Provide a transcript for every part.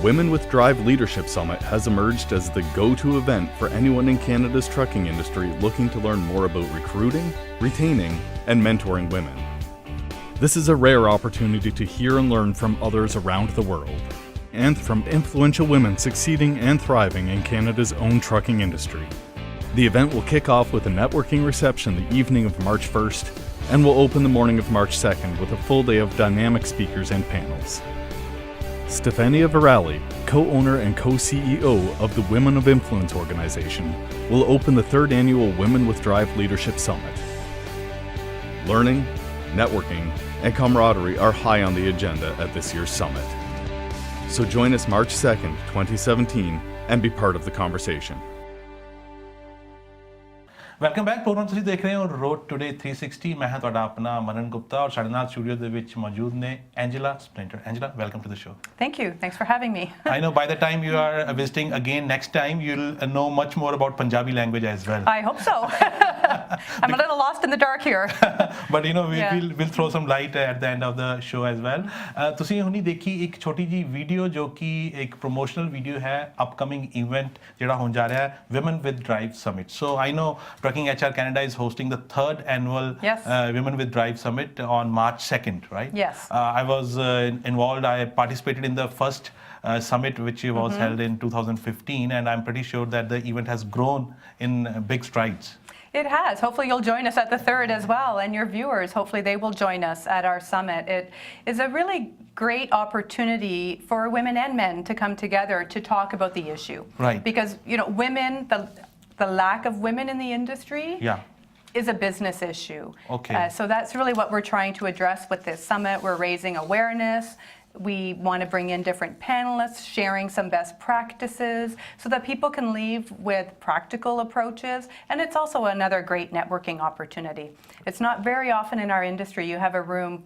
Women with Drive Leadership Summit has emerged as the go-to event for anyone in Canada's trucking industry looking to learn more about recruiting, retaining, and mentoring women. This is a rare opportunity to hear and learn from others around the world, and from influential women succeeding and thriving in Canada's own trucking industry. The event will kick off with a networking reception the evening of March 1st and will open the morning of March 2nd with a full day of dynamic speakers and panels. Stefania Virali, co-owner and co-CEO of the Women of Influence organization, will open the third annual Women with Drive Leadership Summit. Learning, networking, and camaraderie are high on the agenda at this year's summit. So join us March 2nd, 2017, and be part of the conversation. Welcome back programme ਤੁਸੀਂ ਦੇਖ ਰਹੇ ਹੋ road today 360 ਮੈਂ ਹਾਂ ਤੁਹਾਡਾ ਆਪਣਾ ਮਨਨ ਗੁਪਤਾ ਔਰ ਸਾਡੇ ਨਾਲ ਸਟੂਡੀਓ ਦੇ ਵਿੱਚ ਮੌਜੂਦ ਨੇ Angela Splinter Angela welcome to the show Thank you. Thanks for having me. I know by the time you are visiting again next time you'll know much more about Punjabi language as well. I hope so. I'm a little lost in the dark here. But you know we'll throw some light at the end of the show as well. ਤੁਸੀਂ ਹੁਣੀ ਦੇਖੀ ਇੱਕ ਛੋਟੀ ਜੀ video ਜੋ ਕਿ ਇੱਕ promotional video ਹੈ ਅਪਕਮਿੰਗ ਇਵੈਂਟ ਜਿਹੜਾ ਹੋਣ ਜਾ ਰਿਹਾ ਹੈ Women with Drive Summit. So I know Trucking HR Canada is hosting the third annual Women with Drive Summit on March 2nd, right? Yes. I was involved. I participated in the first summit, which was held in 2015, and I'm pretty sure that the event has grown in big strides. It has. Hopefully you'll join us at the third as well, and your viewers, hopefully they will join us at our summit. It is a really great opportunity for women and men to come together to talk about the issue. Right. Because, you know, women, the lack of women in the industry is a business issue. Okay. So that's really what we're trying to address with this summit. We're raising awareness. We want to bring in different panelists, sharing some best practices so that people can leave with practical approaches. And it's also another great networking opportunity. It's not very often in our industry you have a room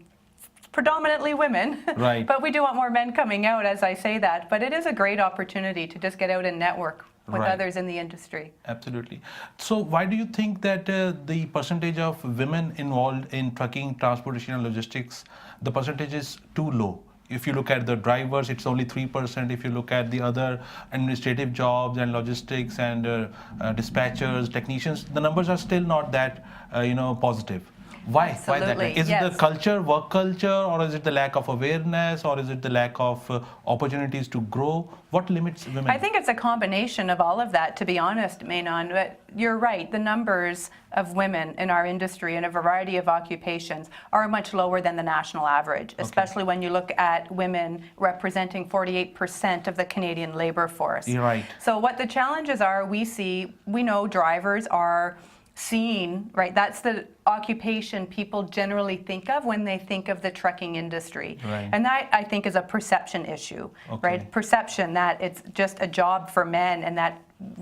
predominantly women, right. But we do want more men coming out as I say that. But it is a great opportunity to just get out and network with others in the industry. Absolutely. So why do you think that the percentage of women involved in trucking, transportation and logistics, the percentage is too low? If you look at the drivers, it's only 3%. If you look at the other administrative jobs and logistics and dispatchers, technicians, the numbers are still not that, positive. Why? Absolutely. Why that? Is it the culture, work culture, or is it the lack of awareness, or is it the lack of opportunities to grow? What limits women? I think it's a combination of all of that, to be honest, Manan. But you're right. The numbers of women in our industry in a variety of occupations are much lower than the national average, especially when you look at women representing 48% of the Canadian labor force. You're right. So what the challenges are, we know drivers are seen, right? That's the occupation people generally think of when they think of the trucking industry. Right. And that, I think, is a perception issue, right? Perception that it's just a job for men and that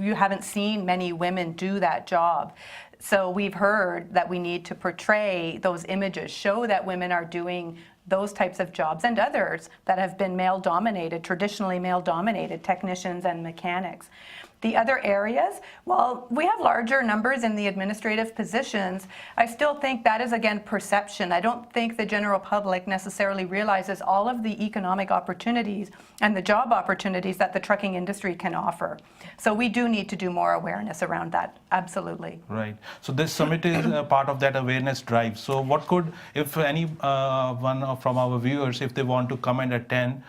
you haven't seen many women do that job. So we've heard that we need to portray those images, show that women are doing those types of jobs and others that have been male-dominated, traditionally male-dominated, technicians and mechanics. The other areas, well, we have larger numbers in the administrative positions. I still think that is, again, perception. I don't think the general public necessarily realizes all of the economic opportunities and the job opportunities that the trucking industry can offer. So we do need to do more awareness around that, absolutely. Right. So this summit is a part of that awareness drive. So what could, if any one from our viewers, if they want to come and attend,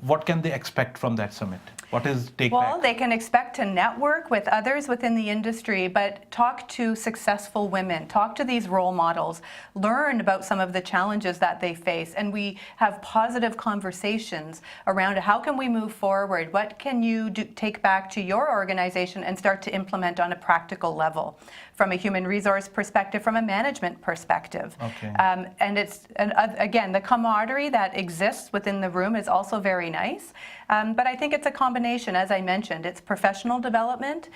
what can they expect from that summit? What is take back? Well, they can expect to network with others within the industry, but talk to successful women, talk to these role models, learn about some of the challenges that they face, and we have positive conversations around how can we move forward, what can you take back to your organization and start to implement on a practical level, from a human resource perspective, from a management perspective. Okay. And again, the camaraderie that exists within the room is also very nice, but I think it's a combination combination, as I mentioned. It's professional development.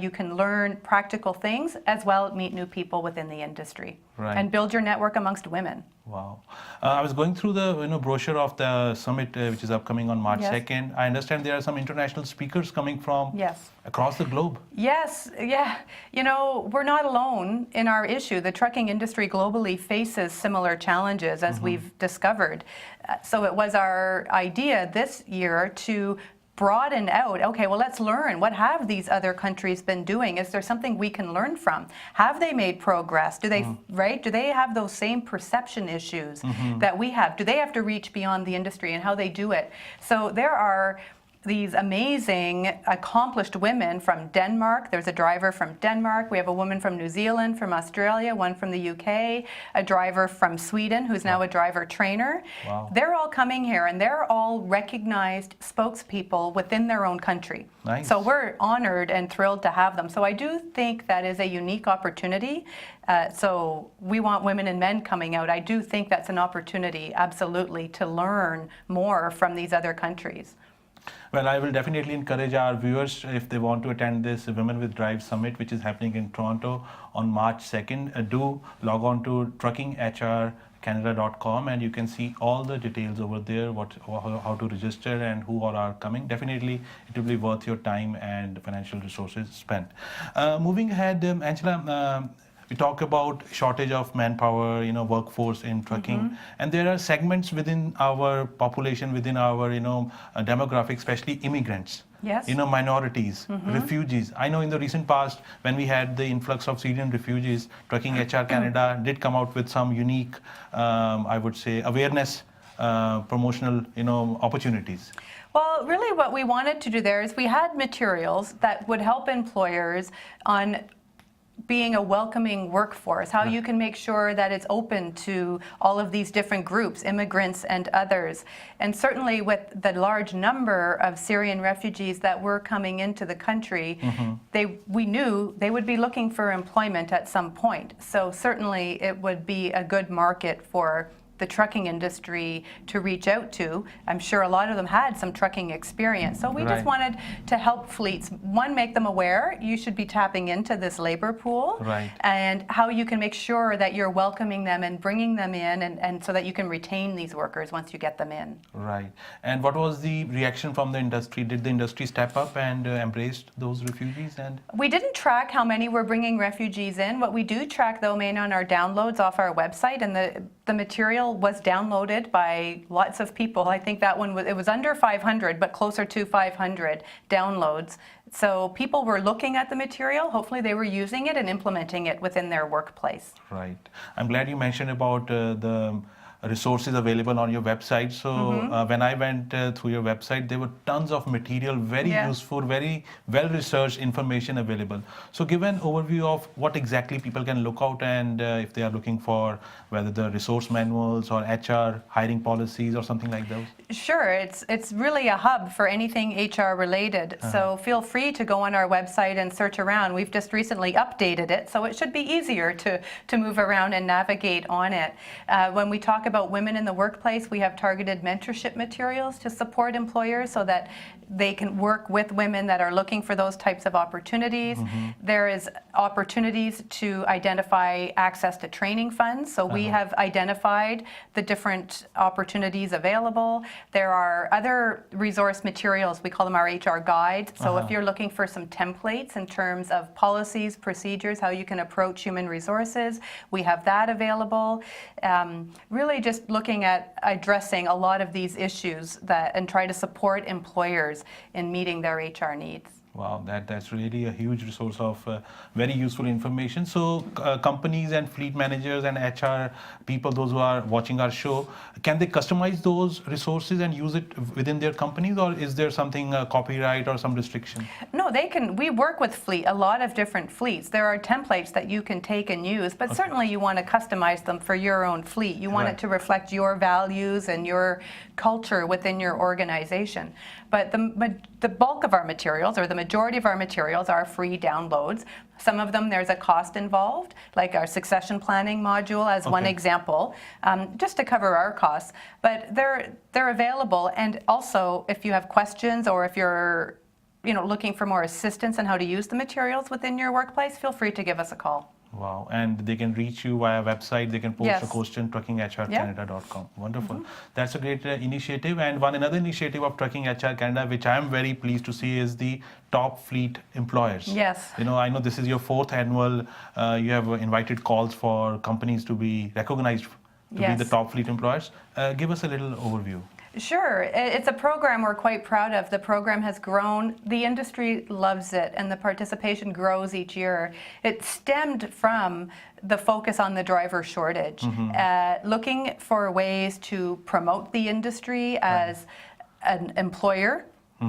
You can learn practical things as well as meet new people within the industry and build your network amongst women. Wow. I was going through the brochure of the summit, which is upcoming on March 2nd. I understand there are some international speakers coming from across the globe. Yes, yeah. You know, we're not alone in our issue. The trucking industry globally faces similar challenges, as we've discovered. So it was our idea this year to broaden out, okay, well, let's learn. What have these other countries been doing? Is there something we can learn from? Have they made progress? Do they, do they have those same perception issues that we have? Do they have to reach beyond the industry and how they do it? So there are these amazing, accomplished women from Denmark. There's a driver from Denmark. We have a woman from New Zealand, from Australia, one from the UK, a driver from Sweden who's now a driver trainer. Wow. They're all coming here and they're all recognized spokespeople within their own country. Nice. So we're honored and thrilled to have them. So I do think that is a unique opportunity. So we want women and men coming out. I do think that's an opportunity, absolutely, to learn more from these other countries. Well, I will definitely encourage our viewers, if they want to attend this Women with Drive Summit, which is happening in Toronto on March 2nd, do log on to truckinghrcanada.com and you can see all the details over there, how to register and who all are coming. Definitely, it will be worth your time and financial resources spent. Moving ahead, Angela, we talk about shortage of manpower, workforce in trucking, and there are segments within our population, within our, demographic, especially immigrants. Yes. Minorities, refugees. I know in the recent past, when we had the influx of Syrian refugees, Trucking HR Canada did come out with some unique, I would say, awareness, promotional, opportunities. Well, really what we wanted to do there is we had materials that would help employers on being a welcoming workforce, how you can make sure that it's open to all of these different groups, immigrants and others. And certainly with the large number of Syrian refugees that were coming into the country, we knew they would be looking for employment at some point. So certainly it would be a good market for the trucking industry to reach out to. I'm sure a lot of them had some trucking experience. So we just wanted to help fleets, one, make them aware you should be tapping into this labor pool, and how you can make sure that you're welcoming them and bringing them in, and so that you can retain these workers once you get them in. Right. And what was the reaction from the industry? Did the industry step up and embrace those refugees? And we didn't track how many were bringing refugees in. What we do track, though, Manan, are downloads off our website, and the material was downloaded by lots of people. I think that one it was under 500, but closer to 500 downloads. So people were looking at the material. Hopefully they were using it and implementing it within their workplace. Right. I'm glad you mentioned about the resources available on your website. So when I went through your website, there were tons of material, very useful, very well-researched information available. So give an overview of what exactly people can look out, and if they are looking for whether the resource manuals or HR hiring policies or something like those. Sure, it's really a hub for anything HR related. So feel free to go on our website and search around. We've just recently updated it, so it should be easier to move around and navigate on it. When we talk about women in the workplace, we have targeted mentorship materials to support employers so that they can work with women that are looking for those types of opportunities. There is opportunities to identify access to training funds. So we have identified the different opportunities available. There are other resource materials, we call them our HR guides. So if you're looking for some templates in terms of policies, procedures, how you can approach human resources, we have that available. Really just looking at addressing a lot of these issues and try to support employers in meeting their HR needs. Wow, that's really a huge resource of very useful information. So companies and fleet managers and HR people, those who are watching our show, can they customize those resources and use it within their companies, or is there something copyright or some restriction? No, they can. We work with a lot of different fleets. There are templates that you can take and use, but certainly you want to customize them for your own fleet. You want it to reflect your values and your culture within your organization. But the bulk of our materials, or the majority of our materials are free downloads. Some of them there's a cost involved, like our succession planning module as one example, just to cover our costs. But they're available, and also if you have questions or if you're looking for more assistance on how to use the materials within your workplace, feel free to give us a call. Wow, and they can reach you via website. They can post Yes. a question, truckinghrcanada.com. Wonderful. That's a great initiative. And another initiative of Trucking HR Canada, which I'm very pleased to see, is the top fleet employers. Yes. I know this is your 4th annual. You have invited calls for companies to be recognized to be the top fleet employers. Give us a little overview. Sure. It's a program we're quite proud of. The program has grown. The industry loves it, and the participation grows each year. It stemmed from the focus on the driver shortage, looking for ways to promote the industry as an employer.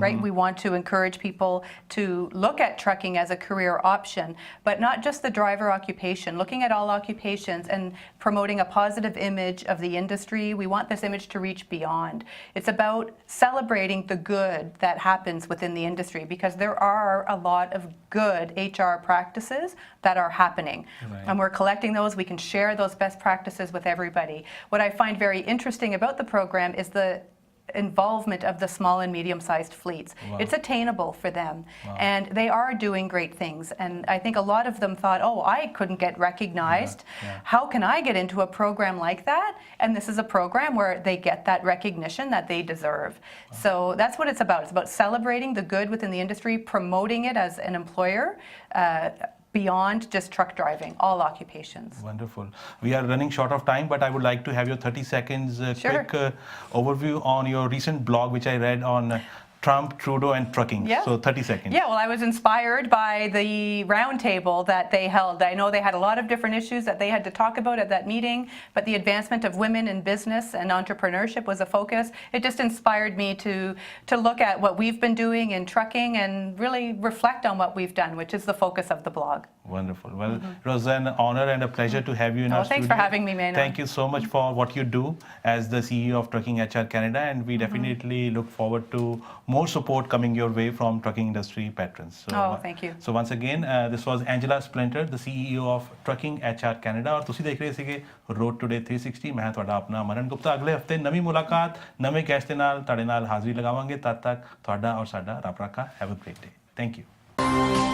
Right? We want to encourage people to look at trucking as a career option, but not just the driver occupation, looking at all occupations and promoting a positive image of the industry. We want this image to reach beyond. It's about celebrating the good that happens within the industry, because there are a lot of good HR practices that are happening. Right. And we're collecting those. We can share those best practices with everybody. What I find very interesting about the program is the involvement of the small and medium-sized fleets. Wow. It's attainable for them, and they are doing great things. And I think a lot of them thought, oh, I couldn't get recognized. How can I get into a program like that? And this is a program where they get that recognition that they deserve. So that's what it's about. It's about celebrating the good within the industry, promoting it as an employer, beyond just truck driving, all occupations. Wonderful. We are running short of time, but I would like to have your 30 seconds Sure. quick overview on your recent blog, which I read on Trump, Trudeau, and trucking. Yeah. So 30 seconds. Yeah, well, I was inspired by the roundtable that they held. I know they had a lot of different issues that they had to talk about at that meeting, but the advancement of women in business and entrepreneurship was a focus. It just inspired me to look at what we've been doing in trucking and really reflect on what we've done, which is the focus of the blog. Wonderful. Well, it was an honor and a pleasure to have you in our Thanks studio. for having me, Manan. Thank you so much for what you do as the CEO of Trucking HR Canada, and we definitely look forward to more support coming your way from trucking industry patrons. So, thank you. So once again, this was Angela Splinter, the CEO of Trucking HR Canada, और ਤੁਸੀਂ ਦੇਖ ਰਹੇ ਸੀਗੇ Road Today 360। ਮੈਂ ਤੁਹਾਡਾ ਆਪਣਾ ਮਨਨ ਗੁਪਤਾ। ਅਗਲੇ ਹਫਤੇ ਨਵੀਂ ਮੁਲਾਕਾਤ ਨਵੇਂ ਗੈਸਟ ਦੇ ਨਾਲ ਤੁਹਾਡੇ ਨਾਲ ਹਾਜ਼ਰੀ ਲਗਾਵਾਂਗੇ। ਤਦ ਤੱਕ ਤੁਹਾਡਾ ਔਰ ਸਾਡਾ ਰੱਬ ਰਾਖਾ। Have a great day. Thank you.